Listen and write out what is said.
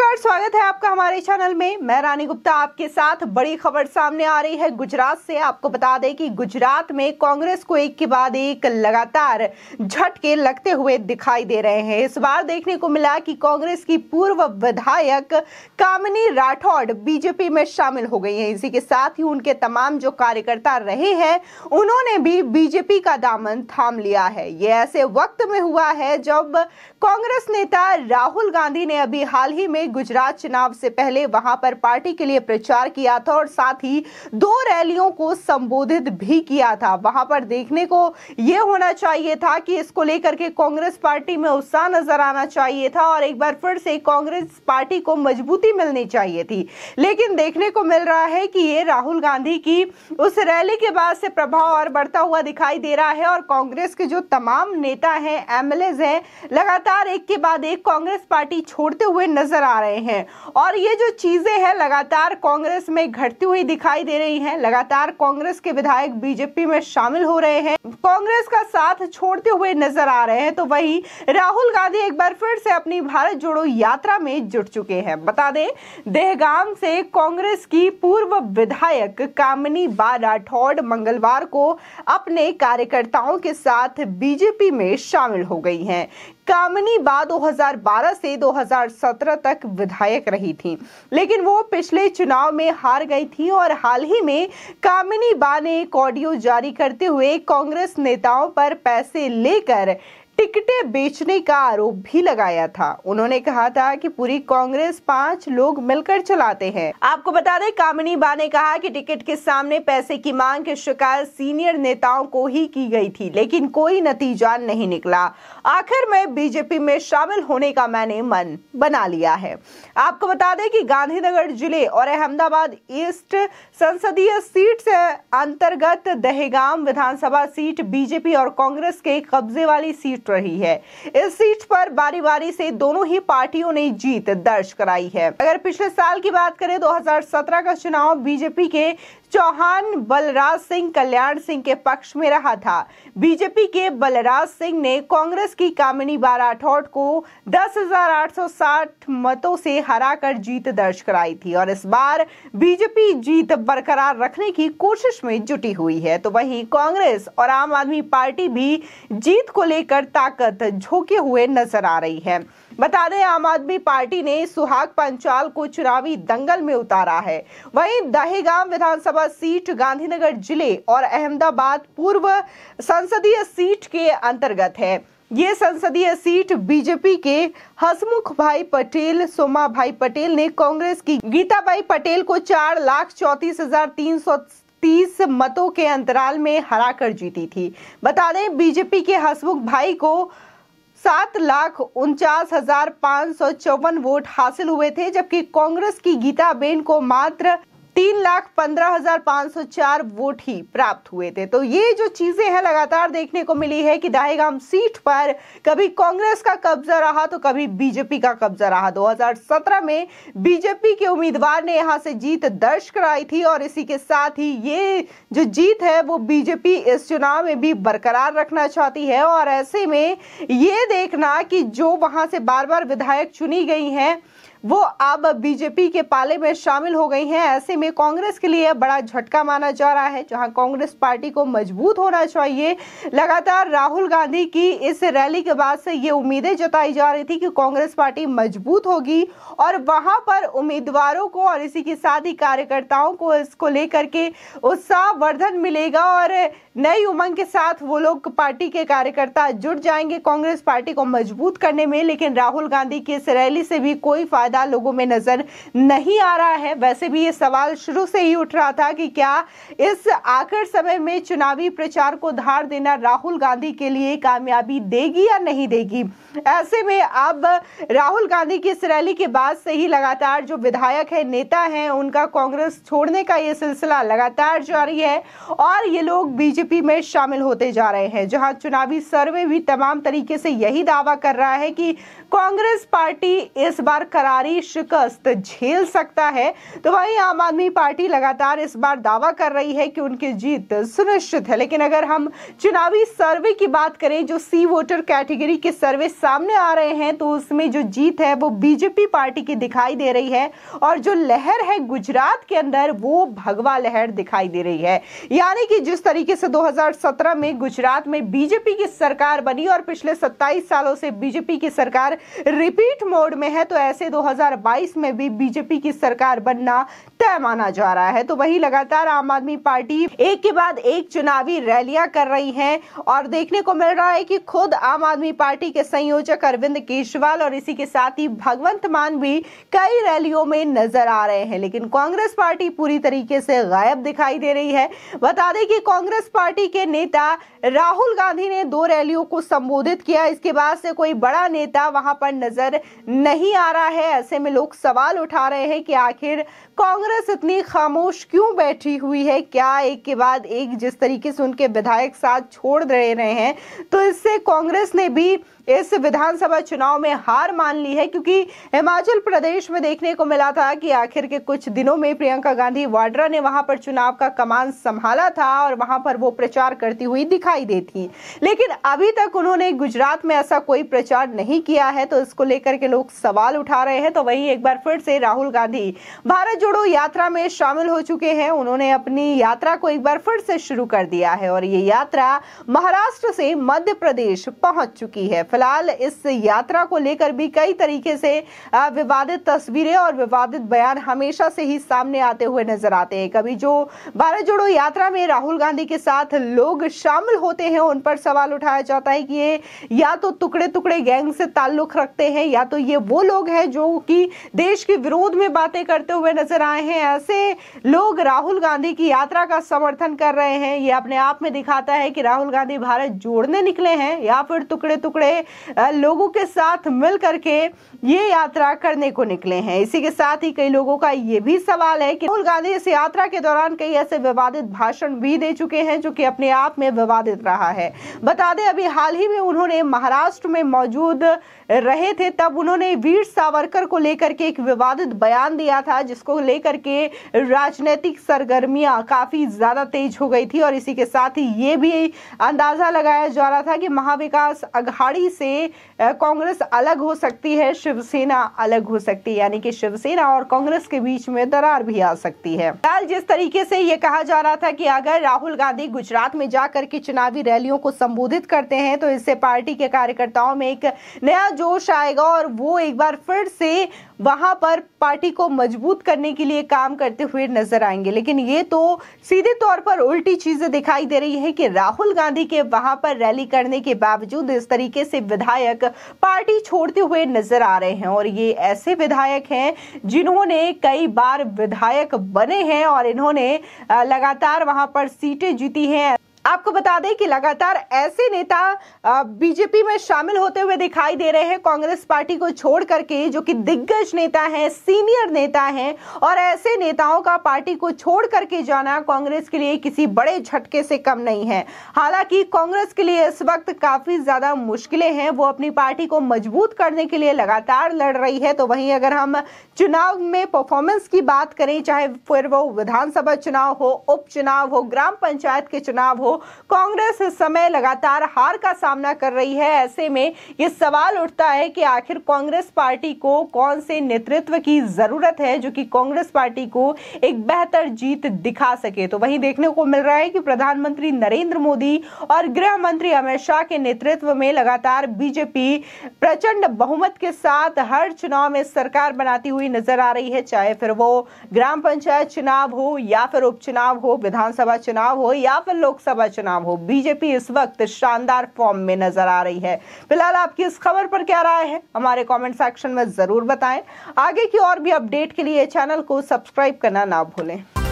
नमस्कार, स्वागत है आपका हमारे चैनल में। मैं रानी गुप्ता आपके साथ। बड़ी खबर सामने आ रही है गुजरात से। आपको बता दें कि गुजरात में कांग्रेस को एक के बाद एक लगातार झटके लगते हुए दिखाई दे रहे हैं। इस बार देखने को मिला कि कांग्रेस की पूर्व विधायक कामिनी राठौड़ बीजेपी में शामिल हो गई हैं। इसी के साथ ही उनके तमाम जो कार्यकर्ता रहे हैं उन्होंने भी बीजेपी का दामन थाम लिया है। ये ऐसे वक्त में हुआ है जब कांग्रेस नेता राहुल गांधी ने अभी हाल ही में गुजरात चुनाव से पहले वहां पर पार्टी के लिए प्रचार किया था और साथ ही 2 रैलियों को संबोधित भी किया था। वहां पर देखने को यह होना चाहिए था कि इसको लेकर के कांग्रेस पार्टी में उत्साह नजर आना चाहिए था और एक बार फिर से कांग्रेस पार्टी को मजबूती मिलनी चाहिए थी। लेकिन देखने को मिल रहा है कि ये राहुल गांधी की उस रैली के बाद से प्रभाव और बढ़ता हुआ दिखाई दे रहा है और कांग्रेस के जो तमाम नेता हैं, एमएलएज हैं, लगातार एक के बाद एक कांग्रेस पार्टी छोड़ते हुए नजर आ रहे हैं। और ये जो चीजें हैं लगातार कांग्रेस में घटती हुई दिखाई दे रही हैं। लगातार कांग्रेस के विधायक बीजेपी में शामिल हो रहे हैं, कांग्रेस का साथ छोड़ते हुए नजर आ रहे हैं। तो वहीं राहुल गांधी एक बार फिर से अपनी भारत जोड़ो यात्रा में जुट चुके हैं। बता दें, दहगाम से कांग्रेस की पूर्व विधायक कामिनी बा राठौड़ मंगलवार को अपने कार्यकर्ताओं के साथ बीजेपी में शामिल हो गई हैं। कामिनी बा 2012 से 2017 तक विधायक रही थी, लेकिन वो पिछले चुनाव में हार गई थी और हाल ही में कामिनी बा ने एक ऑडियो जारी करते हुए कांग्रेस नेताओं पर पैसे लेकर टिकटें बेचने का आरोप भी लगाया था। उन्होंने कहा था कि पूरी कांग्रेस 5 लोग मिलकर चलाते हैं। आपको बता दें, कामिनी बा ने कहा कि टिकट के सामने पैसे की मांग की शिकायत सीनियर नेताओं को ही की गई थी, लेकिन कोई नतीजा नहीं निकला। आखिर में बीजेपी में शामिल होने का मैंने मन बना लिया है। आपको बता दें कि गांधीनगर जिले और अहमदाबाद ईस्ट संसदीय सीट से अंतर्गत दहेगाम विधानसभा सीट बीजेपी और कांग्रेस के कब्जे वाली सीट रही है। इस सीट पर बारी बारी से दोनों ही पार्टियों ने जीत दर्ज कराई है। अगर पिछले साल की बात करें, 2017 का चुनाव बीजेपी के चौहान बलराज सिंह कल्याण सिंह के पक्ष में रहा था। बीजेपी के बलराज सिंह ने कांग्रेस की कामिनी बा राठौड़ को 10,860 मतों से हराकर जीत दर्ज कराई थी और इस बार बीजेपी जीत बरकरार रखने की कोशिश में जुटी हुई है। तो वहीं कांग्रेस और आम आदमी पार्टी भी जीत को लेकर ताकत झोंके हुए नजर आ रही है। बता दें, आम आदमी पार्टी ने सुहाग पंचाल को चुनावी दंगल में उतारा है। वहीं दहेगाम विधानसभा सीट गांधीनगर जिले और अहमदाबाद पूर्व संसदीय सीट के अंतर्गत है। ये संसदीय सीट बीजेपी के हसमुख भाई पटेल, सोमा भाई पटेल ने कांग्रेस की गीताबाई पटेल को 4,34,330 मतों के अंतराल में हराकर जीती थी। बता दें, बीजेपी के हसमुख भाई को 7,49,554 वोट हासिल हुए थे, जबकि कांग्रेस की गीताबेन को मात्र 3,15,504 वोट ही प्राप्त हुए थे। तो ये जो चीजें हैं लगातार देखने को मिली है कि दहेगाम सीट पर कभी कांग्रेस का कब्जा रहा तो कभी बीजेपी का कब्जा रहा। 2017 में बीजेपी के उम्मीदवार ने यहां से जीत दर्ज कराई थी और इसी के साथ ही ये जो जीत है वो बीजेपी इस चुनाव में भी बरकरार रखना चाहती है। और ऐसे में ये देखना कि जो वहां से बार बार विधायक चुनी गई हैं वो अब बीजेपी के पाले में शामिल हो गई हैं। ऐसे में कांग्रेस के लिए बड़ा झटका माना जा रहा है, जहां कांग्रेस पार्टी को मजबूत होना चाहिए। लगातार राहुल गांधी की इस रैली के बाद से ये उम्मीदें जताई जा रही थी कि कांग्रेस पार्टी मजबूत होगी और वहां पर उम्मीदवारों को और इसी के साथ ही कार्यकर्ताओं को इसको लेकर के उत्साहवर्धन मिलेगा और नई उमंग के साथ वो लोग पार्टी के कार्यकर्ता जुट जाएंगे कांग्रेस पार्टी को मजबूत करने में। लेकिन राहुल गांधी की इस रैली से भी कोई फायदा लोगों में नजर नहीं आ रहा है। वैसे भी ये सवाल शुरू से ही उठ रहा था कि क्या इस आखिर समय में चुनावी प्रचार को धार देना राहुल गांधी के लिए कामयाबी देगी या नहीं देगी। ऐसे में अब राहुल गांधी की इस रैली के बाद से ही लगातार जो विधायक है, नेता हैं, उनका कांग्रेस छोड़ने का ये सिलसिला लगातार जारी है और ये लोग बीजेपी में शामिल होते जा रहे हैं। जहां चुनावी सर्वे भी तमाम तरीके से यही दावा कर रहा है कि कांग्रेस पार्टी इस बार करार भारी शिकस्त झेल सकता है। तो वहीं आम आदमी पार्टी लगातार इस बार दावा कर रही है कि उनकी जीत सुनिश्चित है। लेकिन अगर हम चुनावी सर्वे की बात करें, जो सी वोटर कैटेगरी के सर्वे सामने आ रहे हैं, तो उसमें जो जीत है वो बीजेपी पार्टी की दिखाई दे रही है और जो लहर है गुजरात के अंदर वो भगवा लहर दिखाई दे रही है। यानी कि जिस तरीके से 2017 में गुजरात में बीजेपी की सरकार बनी और पिछले 27 सालों से बीजेपी की सरकार रिपीट मोड में है, तो ऐसे 2022 में भी बीजेपी की सरकार बनना तय माना जा रहा है। तो वही लगातार आम आदमी पार्टी एक के बाद एक चुनावी रैलियां कर रही है और देखने को मिल रहा है कि खुद आम आदमी पार्टी के संयोजक अरविंद केजरीवाल और इसी के साथ ही भगवंत मान भी कई रैलियों में नजर आ रहे हैं। लेकिन कांग्रेस पार्टी पूरी तरीके से गायब दिखाई दे रही है। बता दें कि कांग्रेस पार्टी के नेता राहुल गांधी ने 2 रैलियों को संबोधित किया, इसके बाद से कोई बड़ा नेता वहां पर नजर नहीं आ रहा है। ऐसे में लोग सवाल उठा रहे हैं कि आखिर कांग्रेस इतनी खामोश क्यों बैठी हुई है? क्या एक के बाद एक जिस तरीके से उनके विधायक साथ छोड़ दे रहे हैं, तो इससे कांग्रेस ने भी इस विधानसभा चुनाव में हार मान ली है। क्योंकि हिमाचल प्रदेश में देखने को मिला था कि आखिर के कुछ दिनों में प्रियंका गांधी वाड्रा ने वहां पर चुनाव का कमान संभाला था और वहां पर वो प्रचार करती हुई दिखाई देती, लेकिन अभी तक उन्होंने गुजरात में ऐसा कोई प्रचार नहीं किया है। तो इसको लेकर के लोग सवाल उठा रहे हैं। तो वहीं एक बार फिर से राहुल गांधी भारत जोड़ो यात्रा में शामिल हो चुके हैं। उन्होंने अपनी यात्रा को एक बार फिर से शुरू कर दिया है और ये यात्रा महाराष्ट्र से मध्य प्रदेश पहुंच चुकी है। फिलहाल इस यात्रा को लेकर भी कई तरीके से विवादित तस्वीरें और विवादित बयान हमेशा से ही सामने आते हुए नजर आते हैं। कभी जो भारत जोड़ो यात्रा में राहुल गांधी के साथ लोग शामिल होते हैं उन पर सवाल उठाया जाता है कि ये या तो टुकड़े टुकड़े गैंग से ताल्लुक रखते हैं या तो ये वो लोग हैं जो कि देश के विरोध में बातें करते हुए नजर आए हैं। ऐसे लोग राहुल गांधी की यात्रा का समर्थन कर रहे हैं। ये अपने आप में दिखाता है कि राहुल गांधी भारत जोड़ने निकले हैं या फिर टुकड़े टुकड़े लोगों के साथ मिल करके ये यात्रा करने को निकले हैं। इसी के साथ ही कई लोगों का ये भी सवाल है कि राहुल गांधी इस यात्रा के दौरान कई ऐसे विवादित भाषण भी दे चुके हैं जो कि अपने आप में विवादित रहा है। बता दें अभी हाल ही में उन्होंने महाराष्ट्र में मौजूद रहे थे, तब उन्होंने वीर सावरकर को लेकर के एक विवादित बयान दिया था जिसको लेकर के राजनीतिक सरगर्मियां काफी ज्यादा तेज हो गई थी। और इसी के साथ ही ये भी अंदाजा लगाया जा रहा था कि महाविकास अघाड़ी से कांग्रेस अलग हो सकती है, शिवसेना अलग हो सकती है, यानी कि शिवसेना और कांग्रेस के बीच में दरार भी आ सकती है। फिलहाल जिस तरीके से ये कहा जा रहा था कि अगर राहुल गांधी गुजरात में जाकर के चुनावी रैलियों को संबोधित करते हैं तो इससे पार्टी के कार्यकर्ताओं में एक नया जोश आएगा और वो एक बार फिर से वहां पर पार्टी को मजबूत करने के लिए काम करते हुए नजर आएंगे। लेकिन ये तो सीधे तौर पर उल्टी चीजें दिखाई दे रही है कि राहुल गांधी के वहां पर रैली करने के बावजूद इस तरीके से विधायक पार्टी छोड़ते हुए नजर आ रहे हैं। और ये ऐसे विधायक हैं जिन्होंने कई बार विधायक बने हैं और इन्होंने लगातार वहां पर सीटें जीती हैं। आपको बता दें कि लगातार ऐसे नेता बीजेपी में शामिल होते हुए दिखाई दे रहे हैं कांग्रेस पार्टी को छोड़ करके, जो कि दिग्गज नेता हैं, सीनियर नेता हैं। और ऐसे नेताओं का पार्टी को छोड़ करके जाना कांग्रेस के लिए किसी बड़े झटके से कम नहीं है। हालांकि कांग्रेस के लिए इस वक्त काफी ज्यादा मुश्किलें हैं, वो अपनी पार्टी को मजबूत करने के लिए लगातार लड़ रही है। तो वहीं अगर हम चुनाव में परफॉर्मेंस की बात करें, चाहे फिर वो विधानसभा चुनाव हो, उपचुनाव हो, ग्राम पंचायत के चुनाव हो, कांग्रेस इस समय लगातार हार का सामना कर रही है। ऐसे में ये सवाल उठता है कि आखिर कांग्रेस पार्टी को कौन से नेतृत्व की जरूरत है जो कि कांग्रेस पार्टी को एक बेहतर जीत दिखा सके। तो वहीं देखने को मिल रहा है कि प्रधानमंत्री नरेंद्र मोदी और गृह मंत्री अमित शाह के नेतृत्व में लगातार बीजेपी प्रचंड बहुमत के साथ हर चुनाव में सरकार बनाती हुई नजर आ रही है, चाहे फिर वो ग्राम पंचायत चुनाव हो या फिर उपचुनाव हो, विधानसभा चुनाव हो या फिर लोकसभा चुनाव हो। बीजेपी इस वक्त शानदार फॉर्म में नजर आ रही है। फिलहाल आपकी इस खबर पर क्या राय है हमारे कमेंट सेक्शन में जरूर बताएं। आगे की और भी अपडेट के लिए चैनल को सब्सक्राइब करना ना भूलें।